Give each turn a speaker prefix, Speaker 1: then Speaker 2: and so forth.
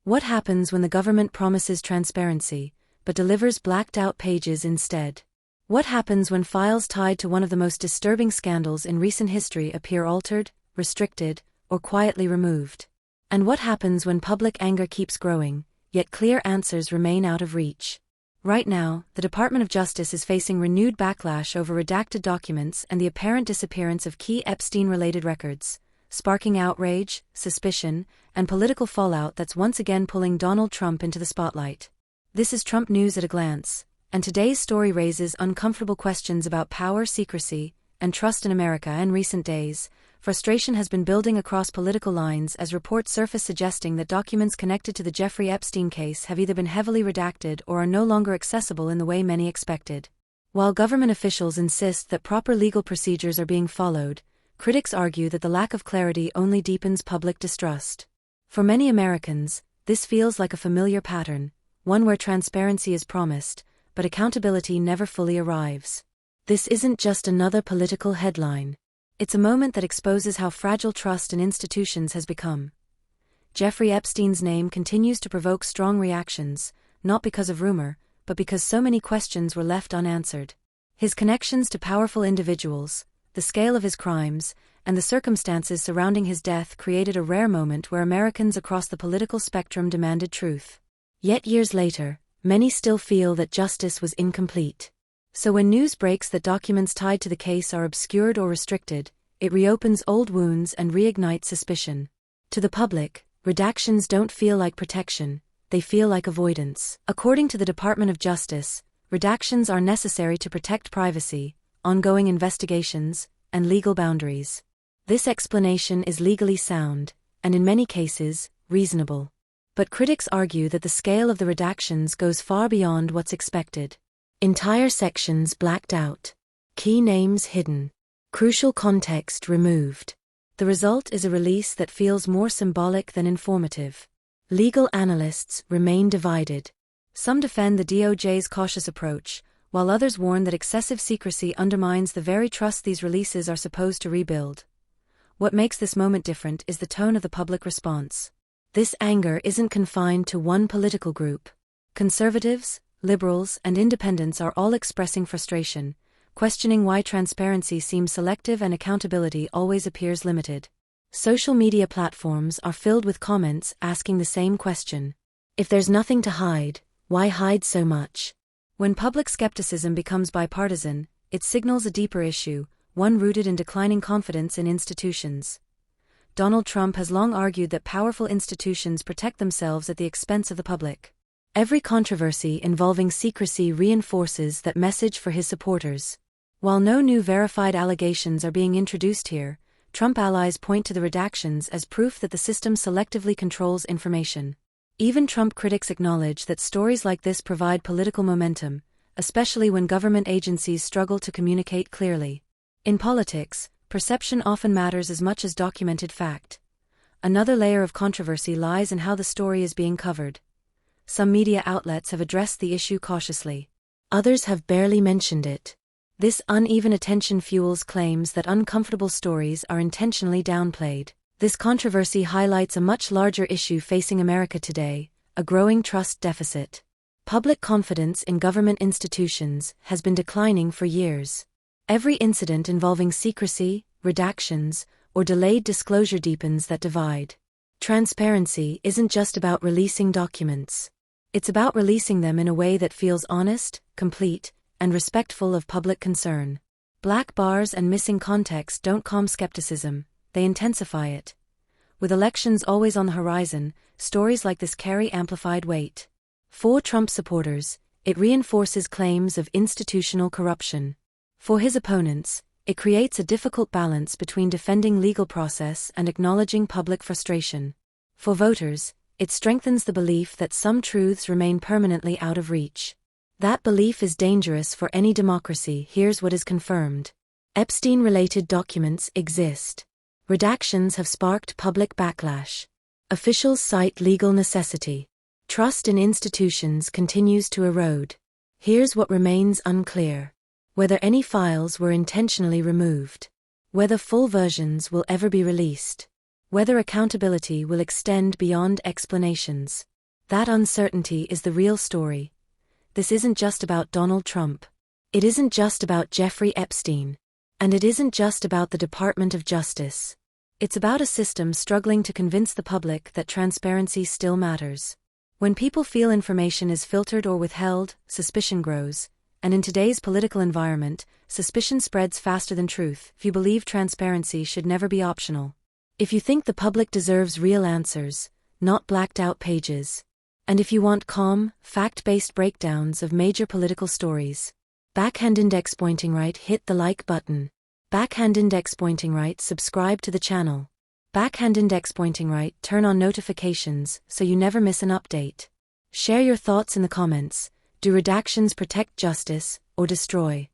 Speaker 1: What happens when the government promises transparency, but delivers blacked-out pages instead? What happens when files tied to one of the most disturbing scandals in recent history appear altered, restricted, or quietly removed? And what happens when public anger keeps growing, yet clear answers remain out of reach? Right now, the Department of Justice is facing renewed backlash over redacted documents and the apparent disappearance of key Epstein-related records, sparking outrage, suspicion, and political fallout that's once again pulling Donald Trump into the spotlight. This is Trump News at a glance, and today's story raises uncomfortable questions about power, secrecy, and trust in America. In recent days, frustration has been building across political lines as reports surface suggesting that documents connected to the Jeffrey Epstein case have either been heavily redacted or are no longer accessible in the way many expected. While government officials insist that proper legal procedures are being followed, critics argue that the lack of clarity only deepens public distrust. For many Americans, this feels like a familiar pattern, one where transparency is promised, but accountability never fully arrives. This isn't just another political headline. It's a moment that exposes how fragile trust in institutions has become. Jeffrey Epstein's name continues to provoke strong reactions, not because of rumor, but because so many questions were left unanswered. His connections to powerful individuals, the scale of his crimes, and the circumstances surrounding his death created a rare moment where Americans across the political spectrum demanded truth. Yet years later, many still feel that justice was incomplete. So when news breaks that documents tied to the case are obscured or restricted, it reopens old wounds and reignites suspicion. To the public, redactions don't feel like protection, they feel like avoidance. According to the Department of Justice, redactions are necessary to protect privacy, ongoing investigations, and legal boundaries. This explanation is legally sound, and in many cases, reasonable. But critics argue that the scale of the redactions goes far beyond what's expected. Entire sections blacked out. Key names hidden. Crucial context removed. The result is a release that feels more symbolic than informative. Legal analysts remain divided. Some defend the DOJ's cautious approach, while others warn that excessive secrecy undermines the very trust these releases are supposed to rebuild. What makes this moment different is the tone of the public response. This anger isn't confined to one political group. Conservatives, liberals, and independents are all expressing frustration, questioning why transparency seems selective and accountability always appears limited. Social media platforms are filled with comments asking the same question. If there's nothing to hide, why hide so much? When public skepticism becomes bipartisan, it signals a deeper issue, one rooted in declining confidence in institutions. Donald Trump has long argued that powerful institutions protect themselves at the expense of the public. Every controversy involving secrecy reinforces that message for his supporters. While no new verified allegations are being introduced here, Trump allies point to the redactions as proof that the system selectively controls information. Even Trump critics acknowledge that stories like this provide political momentum, especially when government agencies struggle to communicate clearly. In politics, perception often matters as much as documented fact. Another layer of controversy lies in how the story is being covered. Some media outlets have addressed the issue cautiously. Others have barely mentioned it. This uneven attention fuels claims that uncomfortable stories are intentionally downplayed. This controversy highlights a much larger issue facing America today, a growing trust deficit. Public confidence in government institutions has been declining for years. Every incident involving secrecy, redactions, or delayed disclosure deepens that divide. Transparency isn't just about releasing documents. It's about releasing them in a way that feels honest, complete, and respectful of public concern. Black bars and missing context don't calm skepticism, they intensify it. With elections always on the horizon, stories like this carry amplified weight. For Trump supporters, it reinforces claims of institutional corruption. For his opponents, it creates a difficult balance between defending legal process and acknowledging public frustration. For voters, it strengthens the belief that some truths remain permanently out of reach. That belief is dangerous for any democracy. Here's what is confirmed. Epstein-related documents exist. Redactions have sparked public backlash. Officials cite legal necessity. Trust in institutions continues to erode. Here's what remains unclear. Whether any files were intentionally removed. Whether full versions will ever be released. Whether accountability will extend beyond explanations. That uncertainty is the real story. This isn't just about Donald Trump. It isn't just about Jeffrey Epstein. And it isn't just about the Department of Justice. It's about a system struggling to convince the public that transparency still matters. When people feel information is filtered or withheld, suspicion grows. And in today's political environment, suspicion spreads faster than truth. If you believe transparency should never be optional. If you think the public deserves real answers, not blacked-out pages. And if you want calm, fact-based breakdowns of major political stories. Backhand index pointing right, hit the like button. Backhand index pointing right, subscribe to the channel. Backhand index pointing right, turn on notifications so you never miss an update. Share your thoughts in the comments. Do redactions protect justice or destroy?